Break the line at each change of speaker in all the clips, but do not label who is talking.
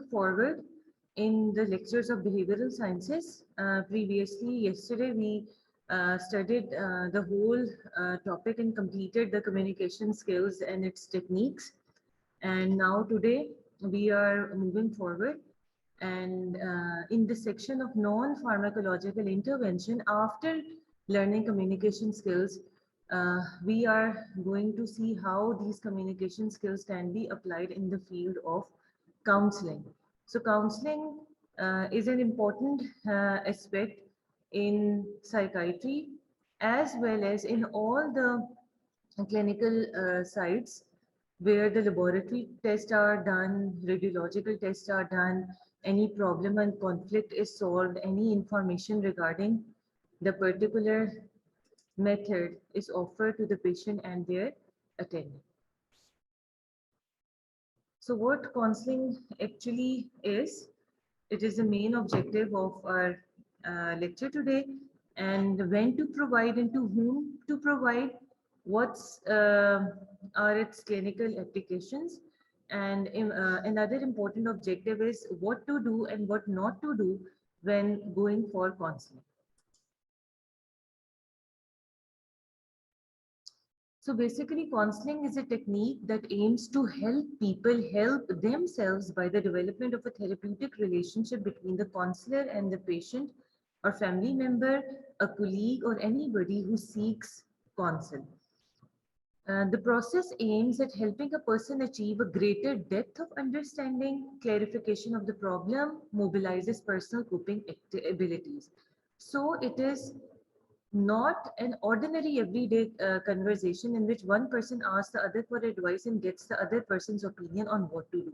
forward in the lectures of behavioral sciences. Previously, yesterday, we studied the whole topic and completed the communication skills and its techniques. And now today, we are moving forward. And in the section of non-pharmacological intervention, after learning communication skills, we are going to see how these communication skills can be applied in the field of counseling. So counseling is an important aspect in psychiatry as well as in all the clinical sites where the laboratory tests are done, radiological tests are done, any problem and conflict is solved, any information regarding the particular method is offered to the patient and their attendant. So what counseling actually is, it is the main objective of our lecture today, and when to provide and to whom to provide, what's are its clinical applications, and another important objective is what to do and what not to do when going for counseling. So basically, counseling is a technique that aims to help people help themselves by the development of a therapeutic relationship between the counselor and the patient or family member, a colleague, or anybody who seeks counsel. The process aims at helping a person achieve a greater depth of understanding, clarification of the problem, mobilizes personal coping abilities. So it is not an ordinary everyday conversation in which one person asks the other for advice and gets the other person's opinion on what to do.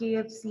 KFC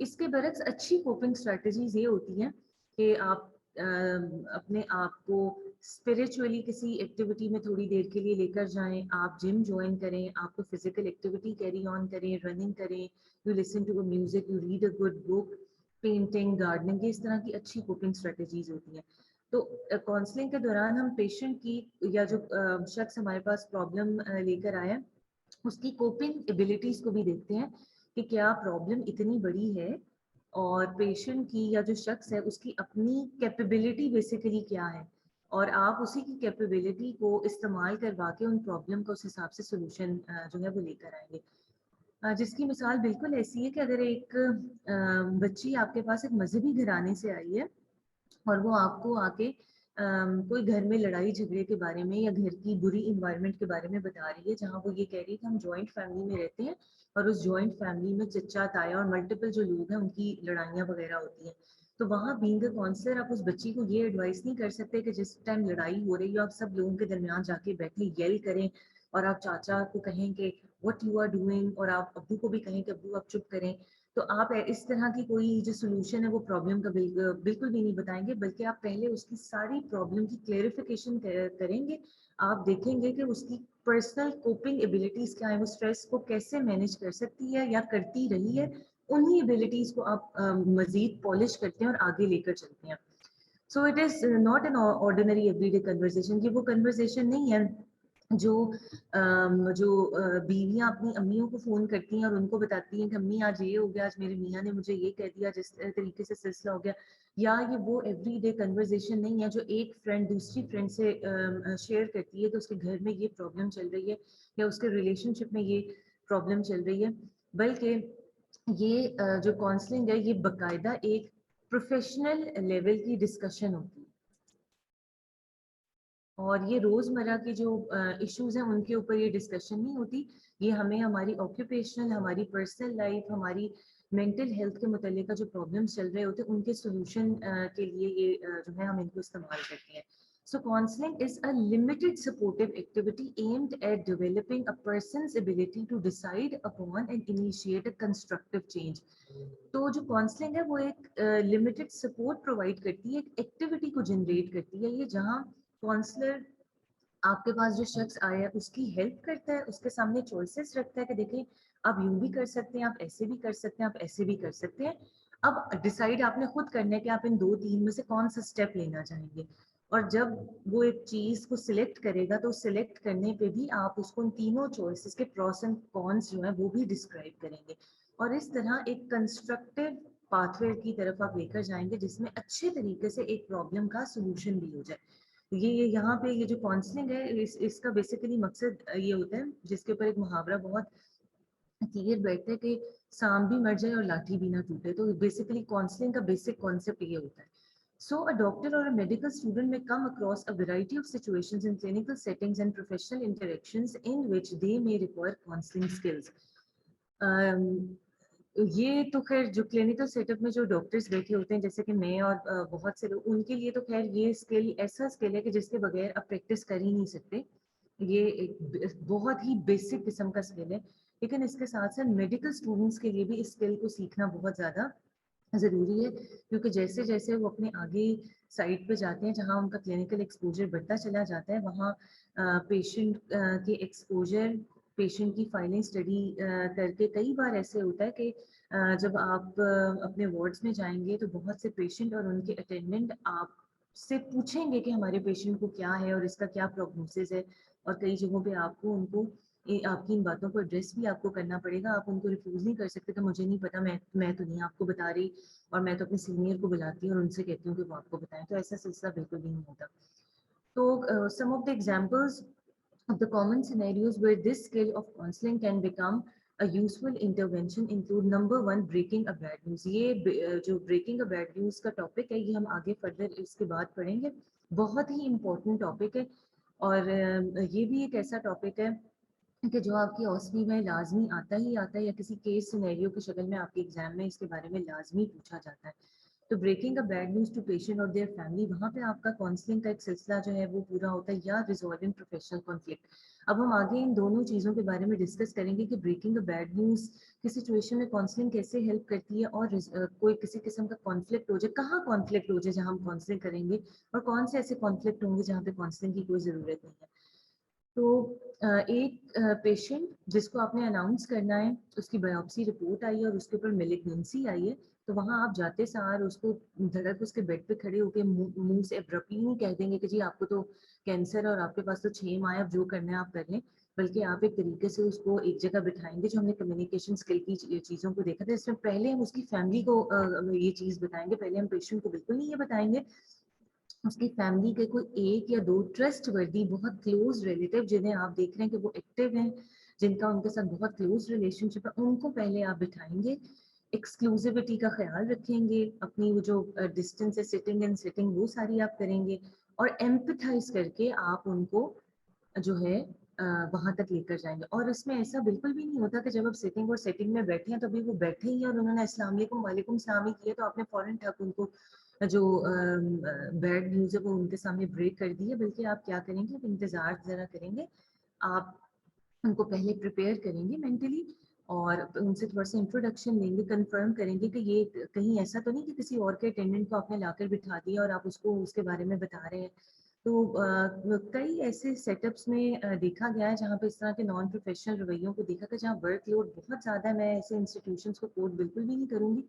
اس کے برعکس اچھی coping strategies یہ ہوتی ہیں کہ آپ اپنے آپ کو اسپرچولی کسی ایکٹیویٹی میں تھوڑی دیر کے لیے لے کر جائیں, آپ جم جوائن کریں, آپ کو فزیکل ایکٹیویٹی کیری آن کریں, رننگ کریں, you listen to music, you read a good book, painting, gardening, اس طرح کی اچھی کوپنگ اسٹریٹجیز ہوتی ہیں. تو کاؤنسلنگ کے دوران ہم پیشنٹ کی یا جو شخص ہمارے پاس پرابلم لے کر آیا اس کی کوپنگ ایبلٹیز کو بھی دیکھتے ہیں کہ کیا پرابلم اتنی بڑی ہے اور پیشنٹ کی یا جو شخص ہے اس کی اپنی کیپیبلٹی بیسیکلی کیا ہے, اور آپ اسی کی کیپیبلٹی کو استعمال کروا کے ان پرابلم کا اس حساب سے سولوشن جو ہے وہ لے کر آئیں گے. جس کی مثال بالکل ایسی ہے کہ اگر ایک بچی آپ کے پاس ایک مذہبی گھرانے سے آئی ہے اور وہ آپ کو آ کے کوئی گھر میں لڑائی جھگڑے کے بارے میں یا گھر کی بری انوائرمنٹ کے بارے میں بتا رہی ہے, جہاں وہ یہ کہہ رہی ہے کہ ہم جوائنٹ فیملی میں رہتے ہیں اور اس جوائنٹ فیملی میں چچا تایا اور ملٹیپل جو لوگ ہیں ان کی لڑائیاں وغیرہ ہوتی ہیں. تو وہاں بینگ اے کاؤنسلر آپ اس بچی کو یہ ایڈوائس نہیں کر سکتے کہ جس ٹائم لڑائی ہو رہی ہے آپ سب لوگوں کے درمیان جا کے بیٹھیں یل کریں اور آپ چاچا کو کہیں کہ وٹ یو آر ڈوئنگ, اور آپ ابو کو بھی کہیں کہ ابو آپ چپ کریں. تو آپ اس طرح کی کوئی جو سولوشن ہے وہ پرابلم کا بالکل بھی نہیں بتائیں گے, بلکہ آپ پہلے اس کی ساری پرابلم کی کلیئرفیکیشن کریں گے. آپ دیکھیں گے کہ اس کی پرسنل کوپنگ ایبلٹیز کیا ہیں, وہ اسٹریس کو کیسے مینیج کر سکتی ہے یا کرتی رہی ہے, انہی ایبلٹیز کو آپ مزید پالش کرتے ہیں اور آگے لے کر چلتے ہیں. So it is not an ordinary every day conversation. یہ وہ کنورزیشن نہیں ہے جو بیویاں اپنی امیوں کو فون کرتی ہیں اور ان کو بتاتی ہیں کہ امی آج یہ ہو گیا, آج میرے میاں نے مجھے یہ کہہ دیا, جس طریقے سے سلسلہ ہو گیا. یا یہ وہ ایوری ڈے کنورزیشن نہیں ہے جو ایک فرینڈ دوسری فرینڈ سے شیئر کرتی ہے کہ اس کے گھر میں یہ پرابلم چل رہی ہے یا اس کے ریلیشن شپ میں یہ پرابلم چل رہی ہے, بلکہ یہ جو کاؤنسلنگ ہے یہ باقاعدہ ایک پروفیشنل لیول کی ڈسکشن ہوتی ہے, اور یہ روزمرہ کے جو ایشوز ہیں ان کے اوپر یہ ڈسکشن نہیں ہوتی. یہ ہمیں ہماری آکوپیشنل, ہماری پرسنل لائف, ہماری مینٹل ہیلتھ کے متعلقہ جو پرابلمس چل رہے ہوتے ہیں ان کے سولوشن کے لیے یہ جو ہے ہم ان کو استعمال کرتے ہیں. So counseling is a limited supportive activity aimed at developing a person's ability to decide upon and initiate a constructive change. تو جو کاؤنسلنگ ہے وہ ایک لمیٹڈ سپورٹ پرووائڈ کرتی ہے, ایک ایکٹیویٹی کو جنریٹ کرتی ہے. یہ جہاں کاؤنسلر آپ کے پاس جو شخص آیا ہے اس کی ہیلپ کرتا ہے, اس کے سامنے چوائسیز رکھتا ہے کہ دیکھیں آپ یوں بھی کر سکتے ہیں, آپ ایسے بھی کر سکتے ہیں, آپ ایسے بھی کر سکتے ہیں. اب ڈیسائیڈ آپ نے خود کرنا ہے کہ آپ ان 2-3 میں سے کون سا اسٹیپ لینا چاہیں گے, اور جب وہ ایک چیز کو سلیکٹ کرے گا تو سلیکٹ کرنے پہ بھی آپ اس کو ان تینوں چوائسیز کے پروس اینڈ کونس جو ہیں وہ بھی ڈسکرائب کریں گے, اور اس طرح ایک کنسٹرکٹیو پاتھ وے کی طرف آپ لے کر جائیں گے جس میں اچھے طریقے سے ایک پرابلم کا سولوشن بھی ہو جائے. یہ یہاں پہ یہ جو کاؤنسلنگ ہے اس کا بیسیکلی مقصد یہ ہوتا ہے, جس کے اوپر ایک محاورہ بہت کلیئر بیٹھتا ہے کہ سام بھی مر جائے اور لاٹھی بھی نہ ٹوٹے. تو بیسیکلی کاؤنسلنگ کا بیسک کانسیپٹ یہ ہوتا ہے. So a doctor or a medical student may come across a variety of situations in clinical settings and professional interactions in which they may require counseling skills. یہ تو خیر جو clinical set up میں جو doctors بیٹھے ہوتے ہیں جیسے کہ میں اور بہت سے لوگ, ان کے لیے تو خیر یہ اسکل ایسا اسکل ہے کہ جس کے بغیر آپ پریکٹس کر ہی نہیں سکتے. یہ ایک بہت ہی بیسک قسم کا اسکل ہے, لیکن اس کے ساتھ ساتھ میڈیکل اسٹوڈنٹس کے لیے بھی اس اسکل کو سیکھنا بہت زیادہ ضروری ہے, کیونکہ جیسے جیسے وہ اپنے آگے سائٹ پہ جاتے ہیں جہاں ان کا کلینکل ایکسپوجر بڑھتا چلا جاتا ہے, وہاں پیشنٹ کے ایکسپوجر, پیشنٹ کی فائلیں اسٹڈی کر کے کئی بار ایسے ہوتا ہے کہ جب آپ اپنے وارڈز میں جائیں گے تو بہت سے پیشنٹ اور ان کے اٹینڈنٹ آپ سے پوچھیں گے کہ ہمارے پیشنٹ کو کیا ہے اور اس کا کیا پروگنوسس ہے, اور کئی جگہوں پہ آپ کو ان کو آپ کی ان باتوں کو ایڈریس بھی آپ کو کرنا پڑے گا. آپ ان کو ریفیوز نہیں کر سکتے کہ مجھے نہیں پتا, میں تو نہیں آپ کو بتا رہی, اور میں تو اپنے سینئر کو بلاتی ہوں اور ان سے کہتی ہوں کہ وہ آپ کو بتائیں. تو ایسا سلسلہ بالکل بھی نہیں ہوتا. تو some of the examples of the common scenarios where this skill of counseling can become a useful intervention include number 1 breaking a bad news. یہ جو breaking a bad news کا ٹاپک ہے یہ ہم آگے فردر اس کے بعد پڑھیں گے, بہت ہی امپورٹنٹ ٹاپک ہے, اور یہ بھی ایک ایسا ٹاپک ہے کہ جو آپ کی اوسفی میں لازمی آتا ہی آتا ہے, یا کسی کیس سینیریو کی شکل میں آپ کے ایگزام میں اس کے بارے میں لازمی پوچھا جاتا ہے. تو breaking a bad news to patient اور دیئر فیملی, وہاں پہ آپ کا کاؤنسلنگ کا ایک سلسلہ جو ہے وہ پورا ہوتا ہے, یا ریزالونگ پروفیشنل کانفلکٹ. اب ہم آگے ان دونوں چیزوں کے بارے میں ڈسکس کریں گے کہ بریکنگ اے بیڈ نیوز کی سچویشن میں کاؤنسلنگ کیسے ہیلپ کرتی ہے، اور کوئی کسی قسم کا کانفلکٹ ہو جائے، کہاں کانفلکٹ ہو جائے جہاں ہم کاؤنسلنگ کریں گے، اور کون سے ایسے کانفلکٹ ہوں گے جہاں پہ کاؤنسلنگ کی کوئی ضرورت نہیں ہے. تو ایک پیشنٹ جس کو آپ نے اناؤنس کرنا ہے، اس کی بایوپسی رپورٹ آئی ہے اور اس کے اوپر میلیگنینسی آئی ہے، تو وہاں آپ جاتے سار اس کو دھڑک اس کے بیڈ پہ کھڑے ہو کے منہ سے ابرپٹلی نہیں کہہ دیں گے کہ جی آپ کو تو کینسر اور آپ کے پاس تو 6 ماہ اب جو کرنا ہے آپ کر لیں، بلکہ آپ ایک طریقے سے اس کو ایک جگہ بٹھائیں گے. جو ہم نے کمیونیکیشن اسکل کی چیزوں کو دیکھا تھا، اس میں پہلے ہم اس کی فیملی کو یہ چیز بتائیں گے. پہلے ہم پیشنٹ کو بالکل نہیں یہ بتائیں گے. اس کی فیملی کے کوئی ایک یا دو ٹرسٹ وردی بہت کلوز ریلیٹیو جنہیں آپ دیکھ رہے ہیں کہ وہ ایکٹیو ہیں، جن کا ان کے ساتھ بہت کلوز ریلیشن شپ ہے، ان کو پہلے آپ بٹھائیں گے. ایکسکلوزیوٹی کا خیال رکھیں گے، اپنی وہ جو ڈسٹینس ہے سٹنگ اینڈ سٹنگ وہ ساری آپ کریں گے، اور ایمپتھائز کر کے آپ ان کو جو ہے وہاں تک لے کر جائیں گے. اور اس میں ایسا بالکل بھی نہیں ہوتا کہ جب آپ سٹنگ اور سیٹنگ میں بیٹھے ہیں تو ابھی وہ بیٹھے ہی اور انہوں نے السلام علیکم وعلیکم السلام ہی کیا تو آپ نے فوراً ٹھک ان کو جو بیڈ نیوز ہے وہ ان کے سامنے بریک کر دی ہے. بلکہ آپ کیا کریں گے، انتظار ذرا کریں گے، آپ ان کو پہلے پریپیئر کریں گے مینٹلی، اور ان سے تھوڑا سا انٹروڈکشن لیں گے، کنفرم کریں گے کہ یہ کہیں ایسا تو نہیں کہ کسی اور کے اٹینڈنٹ کو آپ نے لا کر بٹھا دیا اور آپ اس کو اس کے بارے میں بتا رہے ہیں. تو کئی ایسے سیٹ اپس میں دیکھا گیا ہے جہاں پہ اس طرح کے نان پروفیشنل رویوں کو دیکھا کہ جہاں ورک لوڈ بہت زیادہ ہے. میں ایسے انسٹیٹیوشنس کو کوٹ بالکل بھی نہیں کروں گی،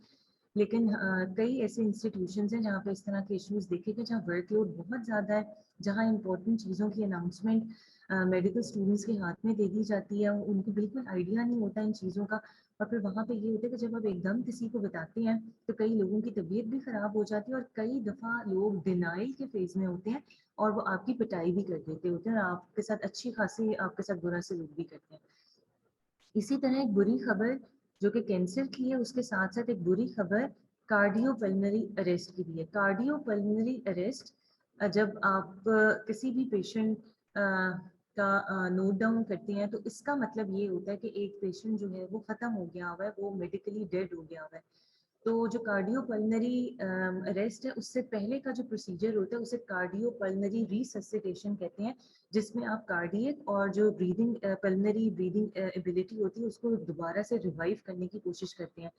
لیکن کئی ایسے انسٹیٹیوشنز ہیں جہاں پہ اس طرح کے ایشوز دیکھے گئے جہاں ورک لوڈ بہت زیادہ ہے، جہاں امپورٹنٹ چیزوں کی اناؤنسمنٹ میڈیکل اسٹوڈنٹس کے ہاتھ میں دے دی جاتی ہے، ان کو بالکل آئیڈیا نہیں ہوتا ان چیزوں کا. اور پھر وہاں پہ یہ ہوتا ہے کہ جب آپ ایک دم کسی کو بتاتے ہیں تو کئی لوگوں کی طبیعت بھی خراب ہو جاتی ہے، اور کئی دفعہ لوگ ڈینائل کے فیز میں ہوتے ہیں اور وہ آپ کی پٹائی بھی کر دیتے ہوتے ہیں، اور آپ کے ساتھ اچھی خاصی آپ کے ساتھ برا سلوک بھی کرتے ہیں. اسی طرح ایک بری خبر جو کہ کینسر کی ہے، اس کے ساتھ ساتھ ایک بری خبر کارڈیو پلمنری اریسٹ کی بھی ہے. کارڈیو پلمنری اریسٹ جب آپ کسی بھی پیشنٹ کا نوٹ ڈاؤن کرتے ہیں تو اس کا مطلب یہ ہوتا ہے کہ ایک پیشنٹ جو ہے وہ ختم ہو گیا ہوا ہے، وہ میڈیکلی ڈیڈ ہو گیا ہوا ہے. تو جو کارڈیو پلمنری اریسٹ ہے، اس سے پہلے کا جو پروسیجر ہوتا ہے اسے کارڈیو پلمنری ریسسیٹیشن کہتے ہیں، جس میں آپ کارڈیک اور جو بریدنگ پلمنری بریدنگ ایبلٹی ہوتی ہے اس کو دوبارہ سے ریوائیو کرنے کی کوشش کرتے ہیں.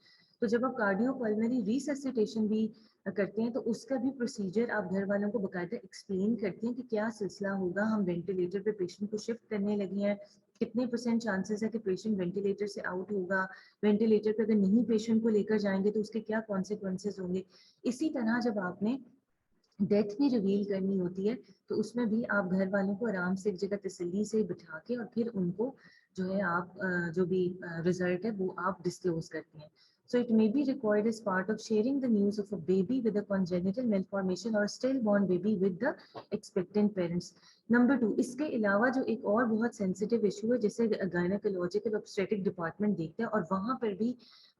تو جب آپ کارڈیو پلمنری ریسسیٹیشن بھی کرتے ہیں تو اس کا بھی پروسیجر آپ گھر والوں کو باقاعدہ ایکسپلین کرتے ہیں کہ کیا سلسلہ ہوگا. ہم وینٹیلیٹر پہ پیشنٹ کو شفٹ کرنے لگے ہیں، کتنے % چانسز ہے کہ پیشنٹ وینٹیلیٹر سے آؤٹ ہوگا، وینٹیلیٹر پہ اگر نہیں پیشنٹ کو لے کر جائیں گے تو اس کے کیا کانسیکوینسز ہوں گے. اسی طرح جب آپ نے ڈیتھ بھی ریویل کرنی ہوتی ہے تو اس میں بھی آپ گھر والوں کو آرام سے ایک جگہ تسلی سے بٹھا کے اور پھر ان کو جو ہے آپ جو بھی ریزلٹ ہے وہ آپ ڈسکلوز کرتے ہیں. So it may be required as part of sharing the news of a baby with a congenital malformation or stillborn baby with the expectant parents. Number 2، اس کے علاوہ جو ایک اور بہت سینسیٹیو ایشو ہے جسے گائنیکولوجیکل obstetric ڈپارٹمنٹ دیکھتا ہے، اور وہاں پر بھی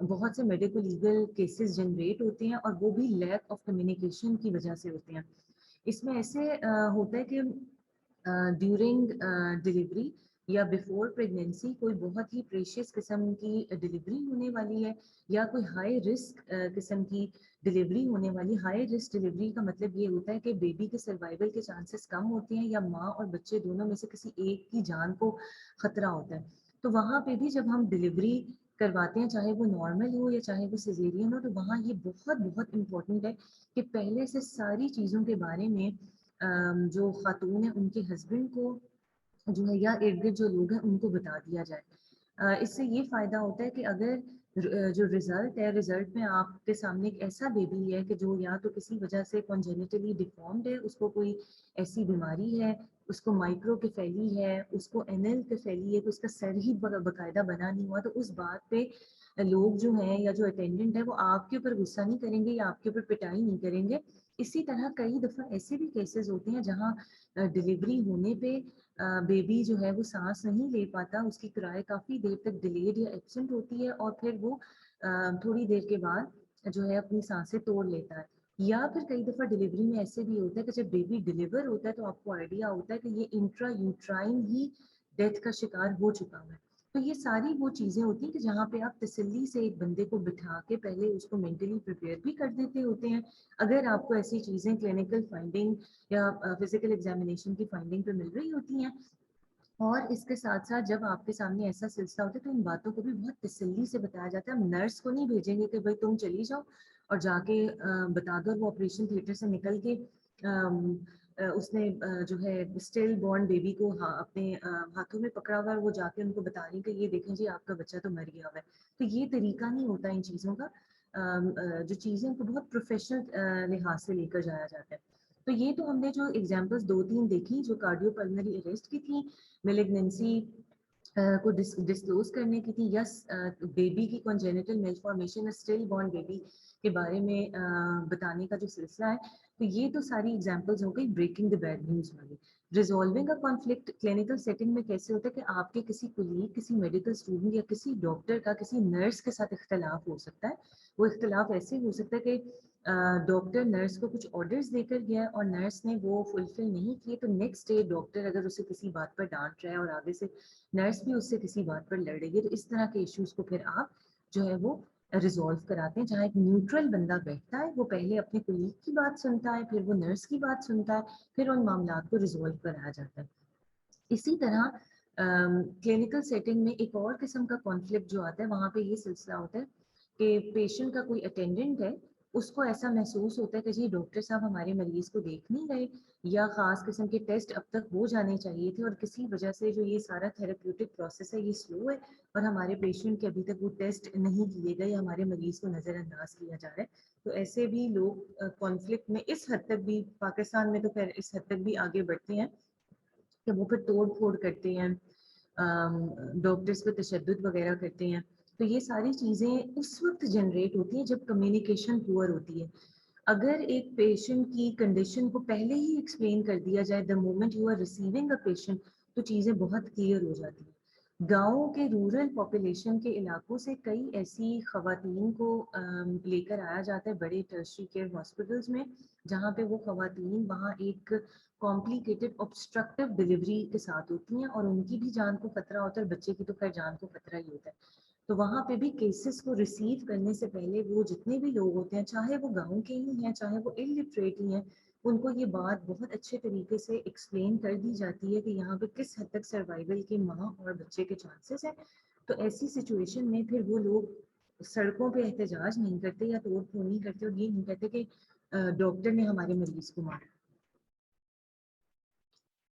بہت سے میڈیکو لیگل کیسز جنریٹ ہوتے ہیں اور وہ بھی لیک آف کمیونیکیشن کی وجہ سے ہوتے ہیں. اس میں ایسے ہوتا ہے کہ ڈیورنگ ڈلیوری یا بیفور پریگنینسی کوئی بہت ہی پریشیس قسم کی ڈلیوری ہونے والی ہے، یا کوئی ہائی رسک قسم کی ڈلیوری ہونے والی. ہائی رسک ڈلیوری کا مطلب یہ ہوتا ہے کہ بیبی کے سروائیول کے چانسز کم ہوتے ہیں، یا ماں اور بچے دونوں میں سے کسی ایک کی جان کو خطرہ ہوتا ہے. تو وہاں پہ بھی جب ہم ڈلیوری کرواتے ہیں، چاہے وہ نارمل ہو یا چاہے وہ سیزیرین ہو، تو وہاں یہ بہت بہت امپورٹنٹ ہے کہ پہلے سے ساری چیزوں کے بارے میں جو خاتون ہیں ان کے ہسبینڈ کو جو ہے یا ارد گرد جو لوگ ہیں ان کو بتا دیا جائے. اس سے یہ فائدہ ہوتا ہے کہ اگر جو رزلٹ ہے، رزلٹ میں آپ کے سامنے ایک ایسا بیبی ہے کہ جو یا تو کسی وجہ سے کانجینیٹلی ڈیفارمڈ ہے، اس کو کوئی ایسی بیماری ہے، اس کو مائکرو کیفیلی ہے، اس کو NL کیفیلی ہے، تو اس کا سر ہی باقاعدہ بنا نہیں ہوا، تو اس بات پہ لوگ جو ہیں یا جو اٹینڈنٹ ہے وہ آپ کے اوپر غصہ نہیں کریں گے یا آپ کے اوپر پٹائی نہیں کریں گے. اسی طرح کئی دفعہ ایسے بھی کیسز ہوتے ہیں جہاں ڈلیوری ہونے پہ بیبی جو ہے وہ سانس نہیں لے پاتا، اس کی کرائے کافی دیر تک ڈیلیڈ یا ایبسنٹ ہوتی ہے، اور پھر وہ تھوڑی دیر کے بعد جو ہے اپنی سانسیں توڑ لیتا ہے. یا پھر کئی دفعہ ڈلیوری میں ایسے بھی ہوتا ہے کہ جب بیبی ڈلیور ہوتا ہے تو آپ کو آئیڈیا ہوتا ہے کہ یہ انٹرا یوٹرائن ہی ڈیتھ کا شکار ہو چکا ہے. تو یہ ساری وہ چیزیں ہوتی ہیں کہ جہاں پہ آپ تسلی سے ایک بندے کو بٹھا کے پہلے اس کو مینٹلی پریپیئر بھی کر دیتے ہوتے ہیں. اگر آپ کو ایسی چیزیں کلینکل فائنڈنگ یا فزیکل ایگزامینیشن کی فائنڈنگ پہ مل رہی ہوتی ہیں، اور اس کے ساتھ ساتھ جب آپ کے سامنے ایسا سلسلہ ہوتا ہے تو ان باتوں کو بھی بہت تسلی سے بتایا جاتا ہے. ہم نرس کو نہیں بھیجیں گے کہ بھائی تم چلی جاؤ اور جا کے بتا دو. وہ آپریشن تھیٹر سے نکل کے اس نے جو ہے اسٹل بورن بیبی کو اپنے ہاتھوں میں پکڑا ہوا ہے, وہ جا کے ان کو بتا رہی کہ یہ دیکھیں جی آپ کا بچہ تو مر گیا ہوا ہے. تو یہ طریقہ نہیں ہوتا ان چیزوں کا. جو چیزیں کو بہت پروفیشنل لحاظ سے لے کر جایا جاتا ہے. تو یہ تو ہم نے جو ایگزامپلس 2-3 دیکھی جو کارڈیو پلمنری اریسٹ کی تھیں, میلیگننسی کو ڈسکلوز کرنے کی تھی, یس بیبی کی کنجینیٹل میلفارمیشن اسٹل بورن بیبی کے بارے میں بتانے کا جو سلسلہ ہے. تو یہ تو ساری ایگزامپلز ہو گئی بریکنگ دی بیڈ نیوز والی. ریزالونگ کا کانفلکٹ کلینکل سیٹنگ میں کیسے ہوتا ہے کہ آپ کے کسی کولیگ, کسی میڈیکل اسٹوڈنٹ یا کسی ڈاکٹر کا کسی نرس کے ساتھ اختلاف ہو سکتا ہے. وہ اختلاف ایسے ہو سکتا ہے کہ ڈاکٹر نرس کو کچھ آرڈرز دے کر گیا اور نرس نے وہ فلفل نہیں کیے, تو نیکسٹ ڈے ڈاکٹر اگر اسے کسی بات پر ڈانٹ رہا ہے اور آگے سے نرس بھی اس سے کسی بات پر لڑ رہی ہے, تو اس طرح کے ایشوز کو پھر آپ جو ہے وہ ریزالو کراتے ہیں. جہاں ایک نیوٹرل بندہ بیٹھتا ہے, وہ پہلے اپنے کولیگ کی بات سنتا ہے, پھر وہ نرس کی بات سنتا ہے, پھر ان معاملات کو ریزالو کرایا جاتا ہے. اسی طرح کلینکل سیٹنگ میں ایک اور قسم کا کانفلکٹ جو آتا ہے, وہاں پہ یہ سلسلہ ہوتا ہے کہ پیشنٹ کا کوئی اٹینڈنٹ ہے, اس کو ایسا محسوس ہوتا ہے کہ جی ڈاکٹر صاحب ہمارے مریض کو دیکھ نہیں رہے, یا خاص قسم کے ٹیسٹ اب تک ہو جانے چاہیے تھے, اور کسی وجہ سے جو یہ سارا تھراپیوٹک پروسیس ہے یہ سلو ہے, اور ہمارے پیشنٹ کے ابھی تک وہ ٹیسٹ نہیں کیے گئے, ہمارے مریض کو نظر انداز کیا جا رہا ہے. تو ایسے بھی لوگ کانفلکٹ میں اس حد تک بھی, پاکستان میں تو خیر اس حد تک بھی آگے بڑھتے ہیں کہ وہ پھر توڑ پھوڑ کرتے ہیں, ڈاکٹرس پہ تشدد وغیرہ کرتے ہیں. تو یہ ساری چیزیں اس وقت جنریٹ ہوتی ہیں جب کمیونیکیشن پور ہوتی ہے. اگر ایک پیشنٹ کی کنڈیشن کو پہلے ہی ایکسپلین کر دیا جائے the moment you are receiving a patient, تو چیزیں بہت کلیئر ہو جاتی ہیں. گاؤں کے رورل پاپولیشن کے علاقوں سے کئی ایسی خواتین کو لے کر آیا جاتا ہے بڑے ٹرشری کیئر ہاسپٹلس میں, جہاں پہ وہ خواتین وہاں ایک کمپلیکیٹڈ obstructive ڈلیوری کے ساتھ ہوتی ہیں, اور ان کی بھی جان کو خطرہ ہوتا ہے, بچے کی تو خیر جان کو خطرہ ہی ہوتا ہے. تو وہاں پہ بھی کیسز کو ریسیو کرنے سے پہلے وہ جتنے بھی لوگ ہوتے ہیں, چاہے وہ گاؤں کے ہی ہیں چاہے وہ الٹریٹ ہی ہیں, ان کو یہ بات بہت اچھے طریقے سے ایکسپلین کر دی جاتی ہے کہ یہاں پہ کس حد تک سروائیول کے ماں اور بچے کے چانسز ہیں. تو ایسی سچویشن میں پھر وہ لوگ سڑکوں پہ احتجاج نہیں کرتے یا توڑ پھوڑ نہیں کرتے, اور یہ نہیں کہتے کہ ڈاکٹر نے ہمارے مریض کو مارا.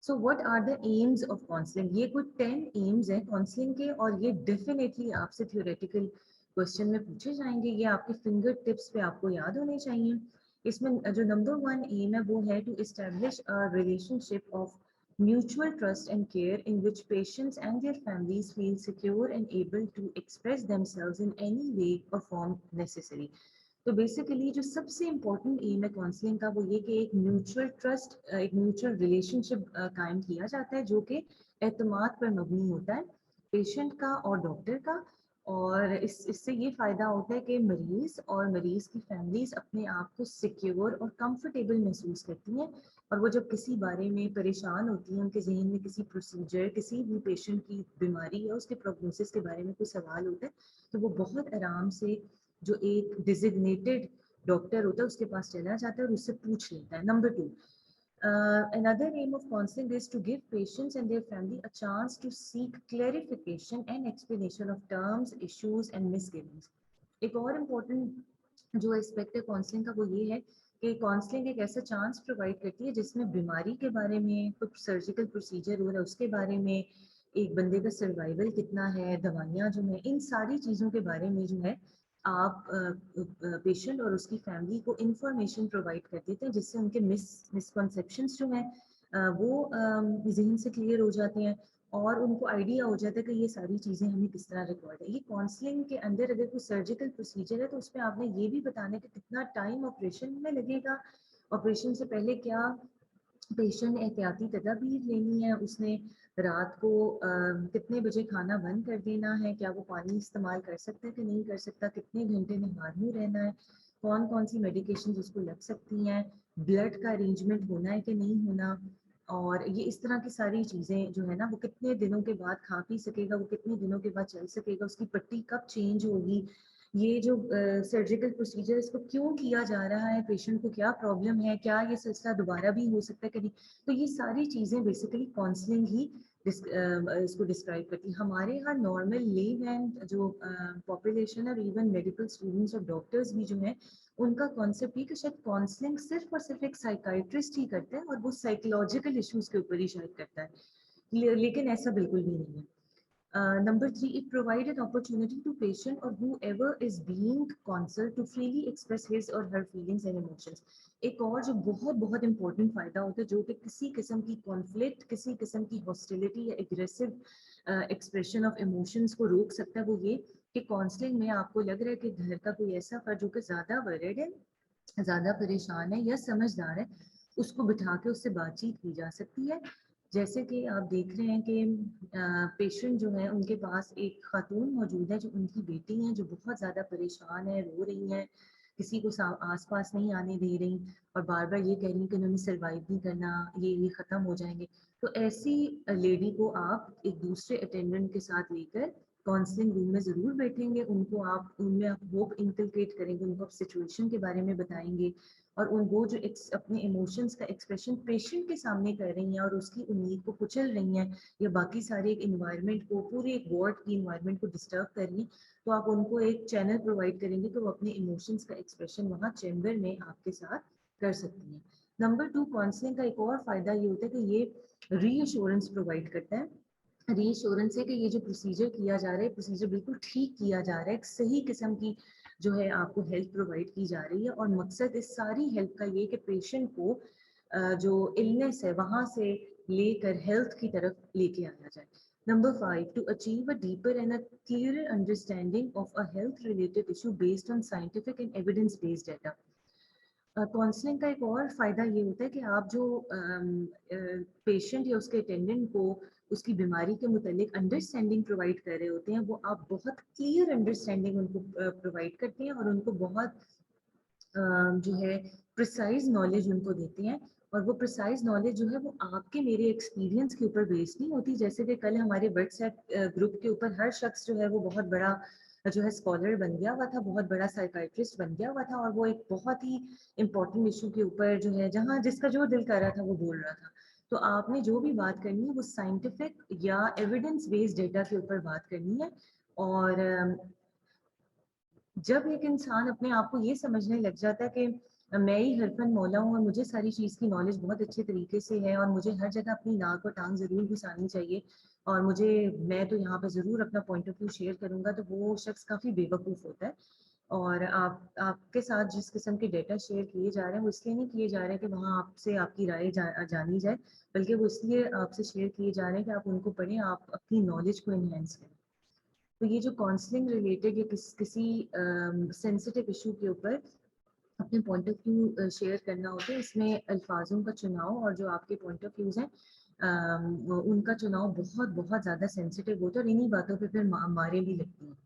So what are the aims of counselling? یہ کوئی 10 ایمز ہیں کاؤنسلنگ کے, اور یہ ڈیفینیٹلی آپ سے تھیوریٹیکل کوشچن میں پوچھے جائیں گے, یہ آپ کے فنگر ٹپس پہ آپ کو یاد ہونے چاہیے. اس میں جو نمبر 1 ایم ہے وہ ہے to establish relationship of mutual trust and care in which patients and their families feel secure and able to express themselves in any way or form necessary. تو بیسیکلی جو سب سے important M ہے counselling کا وہ یہ کہ ایک mutual trust, ایک میوچل ریلیشن شپ قائم کیا جاتا ہے جو کہ اعتماد پر مبنی ہوتا ہے پیشنٹ کا اور ڈاکٹر کا. اور اس سے یہ فائدہ ہوتا ہے کہ مریض اور مریض کی فیملیز اپنے آپ کو سیکیور اور کمفرٹیبل محسوس کرتی ہیں, اور وہ جب کسی بارے میں پریشان ہوتی ہیں, ان کے ذہن میں کسی پروسیجر, کسی بھی پیشنٹ کی بیماری یا اس کے پروگنوسس کے بارے میں کوئی سوال ہوتا ہے, تو وہ بہت آرام سے جو ایک ڈیزگنیٹڈ ڈاکٹر ہوتا ہے اس کے پاس چلا جاتا ہے اور اس سے پوچھ لیتا ہے. Number 2, another aim of counseling is to give patients and their family a chance to seek clarification and explanation of terms, issues and misgivings. ایک اور امپورٹنٹ جو اسپیکٹ ہے کاؤنسلنگ کا وہ یہ ہے کہ کاؤنسلنگ ایک ایسا چانس پرووائڈ کرتی ہے جس میں بیماری کے بارے میں, کچھ سرجیکل پروسیجر ہو رہا ہے اس کے بارے میں, ایک بندے کا سروائیول کتنا ہے, دوائیاں جو ہیں, ان ساری چیزوں کے بارے میں جو ہے آپ پیشنٹ اور اس کی فیملی کو انفارمیشن پرووائڈ کر دیتے ہیں, جس سے ان کے مسکنسیپشنس جو ہیں وہ ذہن سے کلیئر ہو جاتے ہیں, اور ان کو آئیڈیا ہو جاتا ہے کہ یہ ساری چیزیں ہمیں کس طرح ریکارڈ ہے. یہ کاؤنسلنگ کے اندر اگر کوئی سرجیکل پروسیجر ہے تو اس میں آپ نے یہ بھی بتانا ہے کہ کتنا ٹائم آپریشن میں لگے گا, آپریشن سے پہلے کیا پیشنٹ احتیاطی تدابیر لینی ہے, اس نے رات کو کتنے بجے کھانا بند کر دینا ہے, کیا وہ پانی استعمال کر سکتا ہے کہ نہیں کر سکتا, کتنے گھنٹے نہار منہ رہنا ہے, کون کون سی میڈیکیشن اس کو لگ سکتی ہیں, بلڈ کا ارینجمنٹ ہونا ہے کہ نہیں ہونا, اور یہ اس طرح کی ساری چیزیں جو ہے نا وہ کتنے دنوں کے بعد کھا پی سکے گا, وہ کتنے دنوں کے بعد چل سکے گا, اس کی پٹی کب چینج ہوگی, یہ جو سرجیکل پروسیجر اس کو کیوں کیا جا رہا ہے, پیشنٹ کو کیا پرابلم ہے, کیا یہ سلسلہ دوبارہ بھی ہو سکتا ہے کہ نہیں. تو یہ ساری چیزیں بیسیکلی کاؤنسلنگ ہی اس کو ڈسکرائب کرتی ہے. ہمارے یہاں نارمل لے مین جو پاپولیشن ہے اور ایون میڈیکل اسٹوڈنٹس اور ڈاکٹرز بھی جو ہیں ان کا کانسیپٹ یہ کہ شاید کاؤنسلنگ صرف اور صرف ایک سائیکائٹرسٹ ہی کرتا ہے اور وہ سائیکولوجیکل ایشوز کے اوپر ہی شاید کرتا ہے, لیکن ایسا بالکل بھی نہیں ہے. Number 3, it provide an opportunity to patient or whoever is being counseled to freely express his or her feelings and emotions. ایک اور جو بہت بہت امپورٹنٹ فائدہ ہوتا ہے جو کہ کسی قسم کی کانفلکٹ, کسی قسم کی ہاسٹیلٹی یا اگریسو ایکسپریشن آف ایموشنس کو روک سکتا ہے, وہ یہ کہ کاؤنسلنگ میں آپ کو لگ رہا ہے کہ گھر کا کوئی ایسا فرد جو کہ زیادہ ورڈ ہے, زیادہ پریشان ہے یا سمجھدار ہے, اس کو بٹھا کے اس سے بات چیت کی جا سکتی ہے. جیسے کہ آپ دیکھ رہے ہیں کہ پیشنٹ جو ہیں ان کے پاس ایک خاتون موجود ہے جو ان کی بیٹی ہیں جو بہت زیادہ پریشان ہے, رو رہی ہیں, کسی کو آس پاس نہیں آنے دے رہی اور بار بار یہ کہہ رہی ہیں کہ انہوں نے سروائیو نہیں کرنا, یہ ختم ہو جائیں گے. تو ایسی لیڈی کو آپ ایک دوسرے اٹینڈنٹ کے ساتھ لے کر کاؤنسلنگ روم میں ضرور بیٹھیں گے, ان کو آپ ان میں ہوپ انکلکیٹ کریں گے, ان کو آپ سچویشن کے بارے میں بتائیں گے اور ان وہ جو اپنے ایموشنس کا ایکسپریشن پیشنٹ کے سامنے کر رہی ہیں اور اس کی امید کو کچل رہی ہیں یا باقی سارے ایک انوائرمنٹ کو, پورے ایک وارڈ کی انوائرمنٹ کو ڈسٹرب کر رہی ہیں, تو آپ ان کو ایک چینل پرووائڈ کریں گے کہ وہ اپنے ایموشنس کا ایکسپریشن وہاں چیمبر میں آپ کے ساتھ کر سکتی ہیں. نمبر 2, کاؤنسلنگ کا ایک اور فائدہ یہ ہوتا ہے کہ یہ ری ایشورنس پرووائڈ کرتا ہے. ری ایشورنس ہے کہ یہ جو پروسیجر کیا جا رہا ہے, پروسیجر بالکل ٹھیک کیا جا رہا ہے, ایک صحیح قسم کی جو ہے آپ کو ہیلپ پرووائڈ کی جا رہی ہے, اور مقصد اس ساری ہیلپ کا یہ کہ پیشنٹ کو جو النس ہے وہاں سے لے کر ہیلتھ کی طرف لے کے آیا جائے. Number 5, to achieve a deeper and a clearer understanding of a health related issue based on scientific and evidence based data. Counselling کا ایک اور فائدہ یہ ہوتا ہے کہ آپ جو پیشنٹ یا اس کے اٹینڈنٹ کو اس کی بیماری کے متعلق انڈرسٹینڈنگ پرووائڈ کر رہے ہوتے ہیں, وہ آپ بہت کلیئر انڈرسٹینڈنگ ان کو پرووائڈ کرتے ہیں اور ان کو بہت جو ہے پریسائز نالج ان کو دیتے ہیں. اور وہ پریسائز نالج جو ہے وہ آپ کے میرے ایکسپیرینس کے اوپر بیس نہیں ہوتی, جیسے کہ کل ہمارے واٹس ایپ گروپ کے اوپر ہر شخص جو ہے وہ بہت بڑا جو ہے اسکالر بن گیا ہوا تھا, بہت بڑا سائیکائٹرسٹ بن گیا ہوا تھا, اور وہ ایک بہت ہی امپورٹنٹ ایشو کے اوپر جو ہے جہاں جس کا جو دل کر رہا تھا وہ بول رہا تھا. تو آپ نے جو بھی بات کرنی ہے وہ سائنٹیفک یا ایویڈنس بیسڈ ڈیٹا کے اوپر بات کرنی ہے. اور جب ایک انسان اپنے آپ کو یہ سمجھنے لگ جاتا ہے کہ میں ہی ہر فن مولا ہوں اور مجھے ساری چیز کی نالج بہت اچھے طریقے سے ہے اور مجھے ہر جگہ اپنی ناک اور ٹانگ ضرور گھسانی چاہیے اور میں تو یہاں پہ ضرور اپنا پوائنٹ آف ویو شیئر کروں گا, تو وہ شخص کافی بے وقوف ہوتا ہے. اور آپ کے ساتھ جس قسم کے ڈیٹا شیئر کیے جا رہے ہیں وہ اس لیے نہیں کیے جا رہے ہیں کہ وہاں آپ سے آپ کی رائے جانی جائے, بلکہ وہ اس لیے آپ سے شیئر کیے جا رہے ہیں کہ آپ ان کو پڑھیں, آپ اپنی نالج کو انہینس کریں. تو یہ جو کاؤنسلنگ ریلیٹڈ یا کسی سینسیٹیو ایشو کے اوپر اپنے پوائنٹ آف ویو شیئر کرنا ہوتا ہے, اس میں الفاظوں کا چناؤ اور جو آپ کے پوائنٹ آف ویوز ہیں ان کا چناؤ بہت بہت زیادہ سینسیٹیو ہوتا ہے, اور انہی باتوں پہ پھر ماریں بھی لگتی ہیں.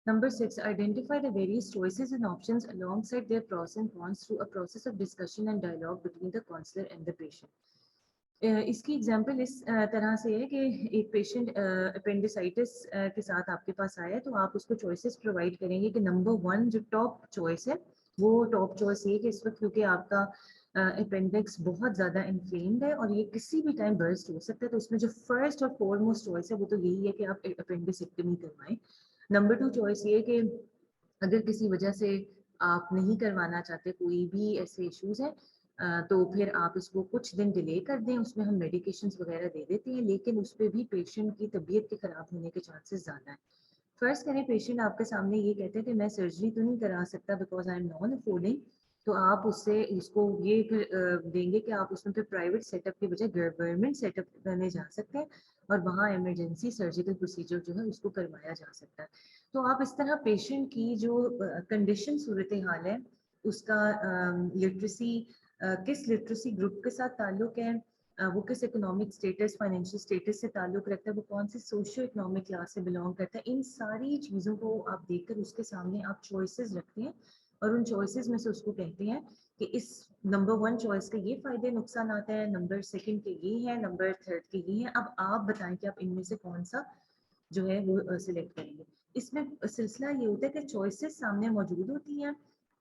Number 6, identify the various choices and options alongside their pros and cons through a process of discussion and dialogue between the counselor and the patient. اس کی ایگزامپل اس طرح سے ہے کہ ایک پیشنٹ اپینڈیسائٹس کے ساتھ آپ کے پاس آیا ہے, تو آپ اس کو چوائسیز پرووائڈ کریں گے کہ نمبر 1 جو ٹاپ چوائس ہے وہ ٹاپ چوائس یہ کہ اس وقت کیونکہ آپ کا اپینڈکس بہت زیادہ انفلیمڈ ہے اور یہ کسی بھی ٹائم برسٹ ہو سکتا ہے, تو اس میں جو فرسٹ اور فور موسٹ چوائس ہے وہ تو یہی ہے کہ آپ اپینڈیسیکٹمی کروائیں. نمبر 2 چوائس یہ کہ اگر کسی وجہ سے آپ نہیں کروانا چاہتے, کوئی بھی ایسے ایشوز ہیں, تو پھر آپ اس کو کچھ دن ڈیلے کر دیں, اس میں ہم میڈیکیشنز وغیرہ دے دیتے ہیں, لیکن اس پہ بھی پیشنٹ کی طبیعت کے خراب ہونے کے چانسز زیادہ ہیں. فرض کریں پیشنٹ آپ کے سامنے یہ کہتے ہیں کہ میں سرجری تو نہیں کرا سکتا بیکاز آئی ایم نان افورڈنگ, تو آپ اس کو یہ دیں گے کہ آپ اس میں پھر پرائیویٹ سیٹ اپ کی بجائے گورنمنٹ سیٹ اپ کرنے جا سکتے ہیں اور وہاں ایمرجنسی سرجیکل پروسیجر جو ہے اس کو کروایا جا سکتا ہے. تو آپ اس طرح پیشنٹ کی جو کنڈیشن صورتحال ہے اس کا لٹریسی کس لٹریسی گروپ کے ساتھ تعلق ہے, وہ کس اکنامک اسٹیٹس فائنینشیل اسٹیٹس سے تعلق رکھتا ہے, وہ کون سی سوشو اکنامک کلاس سے بلانگ کرتا ہے, ان ساری چیزوں کو آپ دیکھ کر اس کے سامنے آپ چوائسیز رکھتے ہیں اور ان چوائسیز میں سے اس کو کہتے ہیں کہ اس نمبر 1 چوائس کے یہ فائدے نقصانات ہیں, نمبر 2 کے یہ ہیں, نمبر 3 کے یہ ہیں, اب آپ بتائیں کہ آپ ان میں سے کون سا جو ہے وہ سلیکٹ کریں گے. اس میں سلسلہ یہ ہوتا ہے کہ چوائسیز سامنے موجود ہوتی ہیں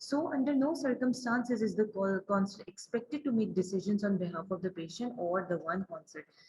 So under no circumstances is the consultant expected to make decisions on behalf of the patient or the one consult।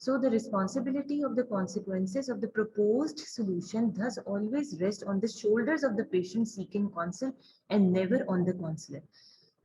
So the responsibility of the consequences of the proposed solution thus always rests on the shoulders of the patient seeking counsel and never on the counselor।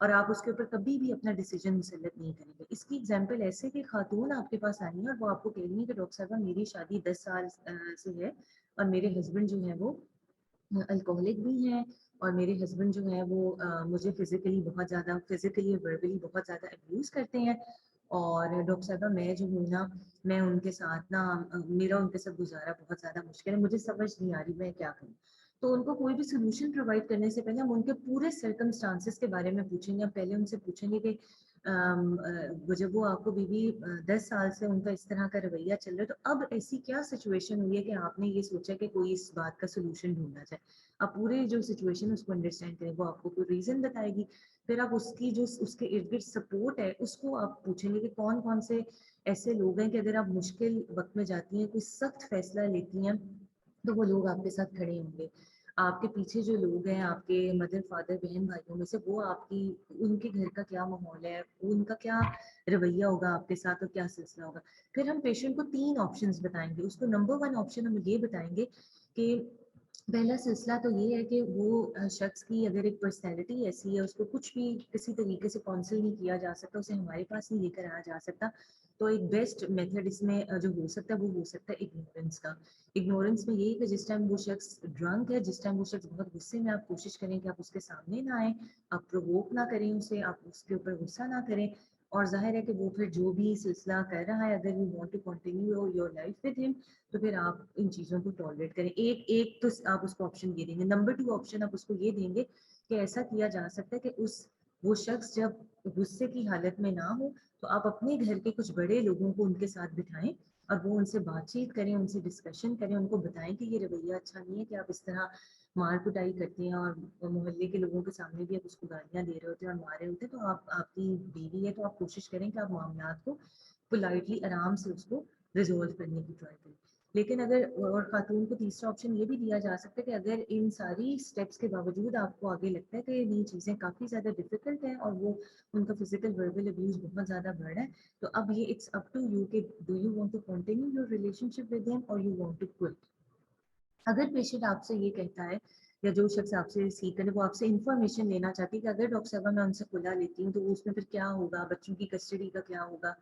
اور آپ اس کے اوپر کبھی بھی اپنا decision مسلط نہیں کریں گے. اس کی ایگزامپل ایسے کہ خاتون آپ کے پاس آئی ہیں اور وہ آپ کو کہہ رہی ہیں کہ ڈاکٹر صاحبہ میری شادی 10 سال سے ہے اور میرے ہسبینڈ جو ہیں وہ الکوہلک بھی ہیں اور میرے ہسبینڈ جو ہے وہ مجھے فزیکلی اور وربلی بہت زیادہ ابیوز کرتے ہیں. اور ڈاکٹر صاحبہ میں جو ہوں نا میں ان کے ساتھ نا میرا ان کے ساتھ گزارا بہت زیادہ مشکل ہے, مجھے سمجھ نہیں آ رہی میں کیا کروں. تو ان کو کوئی بھی سولوشن پرووائڈ کرنے سے پہلے ہم ان کے پورے سرکمسٹانسز کے بارے میں پوچھیں گے. ہم پہلے ان سے پوچھیں گے کہ جب وہ آپ کو بیوی 10 سال سے ان کا اس طرح کا رویہ چل رہا ہے تو اب ایسی کیا سچویشن ہوئی ہے کہ آپ نے یہ سوچا کہ کوئی اس بات کا سولوشن ڈھونڈنا چاہے. آپ پورے جو سچویشن ہے اس کو انڈرسٹینڈ کریں, وہ آپ کو کوئی ریزن بتائے گی. پھر آپ اس کی جو اس کے ارد گرد سپورٹ ہے اس کو آپ پوچھیں گے کہ کون کون سے ایسے لوگ ہیں کہ اگر آپ مشکل وقت میں جاتی ہیں کوئی سخت فیصلہ لیتی ہیں تو وہ لوگ آپ کے ساتھ کھڑے ہوں گے. آپ کے پیچھے جو لوگ ہیں آپ کے مدر فادر بہن بھائیوں میں سے وہ آپ کی ان کے گھر کا کیا ماحول ہے, ان کا کیا رویہ ہوگا آپ کے ساتھ اور کیا سلسلہ ہوگا. پھر ہم پیشنٹ کو 3 آپشنز بتائیں گے. اس کو نمبر 1 آپشن ہم یہ بتائیں گے کہ پہلا سلسلہ تو یہ ہے کہ وہ شخص کی اگر ایک پرسنالٹی ایسی ہے, اس کو کچھ بھی کسی طریقے سے کاؤنسل نہیں کیا جا سکتا, اسے ہمارے پاس نہیں لے کر آیا جا سکتا, تو ایک بیسٹ میتھڈ اس میں جو ہو سکتا ہے وہ ہو سکتا ہے اگنورنس کا. اگنورنس میں یہی کہ جس ٹائم وہ شخص ڈرنک ہے, جس ٹائم وہ شخص بہت غصے میں, آپ کوشش کریں کہ آپ اس کے سامنے نہ آئیں, آپ پرووک نہ کریں اسے, آپ اس کے اوپر غصہ نہ کریں. اور ظاہر ہے کہ وہ پھر جو بھی سلسلہ کر رہا ہے اگر you want to continue your life with him تو پھر آپ ان چیزوں کو ٹالریٹ کریں. ایک تو آپ اس کو آپشن یہ دیں گے. نمبر 2 آپشن آپ اس کو یہ دیں گے کہ ایسا کیا جا سکتا ہے کہ وہ شخص جب غصے کی حالت میں نہ ہو تو آپ اپنے گھر کے کچھ بڑے لوگوں کو ان کے ساتھ بٹھائیں اور وہ ان سے بات چیت کریں, ان سے ڈسکشن کریں, ان کو بتائیں کہ یہ رویہ اچھا نہیں ہے کہ آپ اس طرح مار کٹائی کرتے ہیں اور محلے کے لوگوں کے سامنے بھی آپ اس کو گالیاں دے رہے ہوتے ہیں اور مار رہے ہوتے ہیں. تو آپ کی بیوی ہے تو آپ کوشش کریں کہ آپ معاملات کو پولائٹلی آرام سے اس کو ریزولو کرنے کی ٹرائی کریں. لیکن اگر اور خاتون کو تیسرا آپشن یہ بھی دیا جا سکتا ہے کہ اگر ان ساری اسٹیپس کے باوجود آپ کو آگے لگتا ہے کہ یہ چیزیں کافی زیادہ ڈیفیکلٹ ہیں اور وہ ان کا فزیکل وربل ابیوز بہت زیادہ بڑھ رہا ہے, تو اب یہ اٹس اپ ٹو یو کہ do you want to continue your relationship with him اور یو وانٹ ٹو کوئٹ. اگر پیشنٹ آپ سے یہ کہتا ہے یا جو شخص آپ سے سیکھ کرے وہ آپ سے انفارمیشن لینا چاہتی ہے کہ اگر ڈاکٹر صاحبہ میں ان سے کھلا لیتی ہوں تو اس میں پھر کیا ہوگا, بچوں کی کسٹڈی کا کیا ہوگا,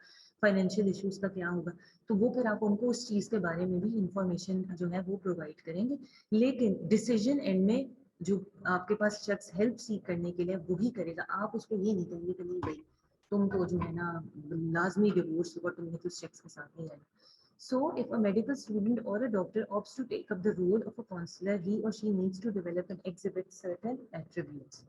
فائنینشیل ایشوز کا کیا ہوگا, تو وہ پھر آپ ان کو اس چیز کے بارے میں بھی انفارمیشن جو ہے وہ پرووائڈ کریں گے. لیکن ڈیسیجن اینڈ میں جو آپ کے پاس شخص ہیلپ سیکھ کرنے کے لیے وہی کرے گا. آپ اس کو یہ نہیں کہیں گے کہ نہیں بھائی تم کو جو ہے نا لازمی ڈیوورس ہوا, تم نے تو اس شخص کے ساتھ نہیں رہنا. So, if a medical student or a doctor opts to take up the role of a counselor, he or she needs to develop and exhibit certain attributes.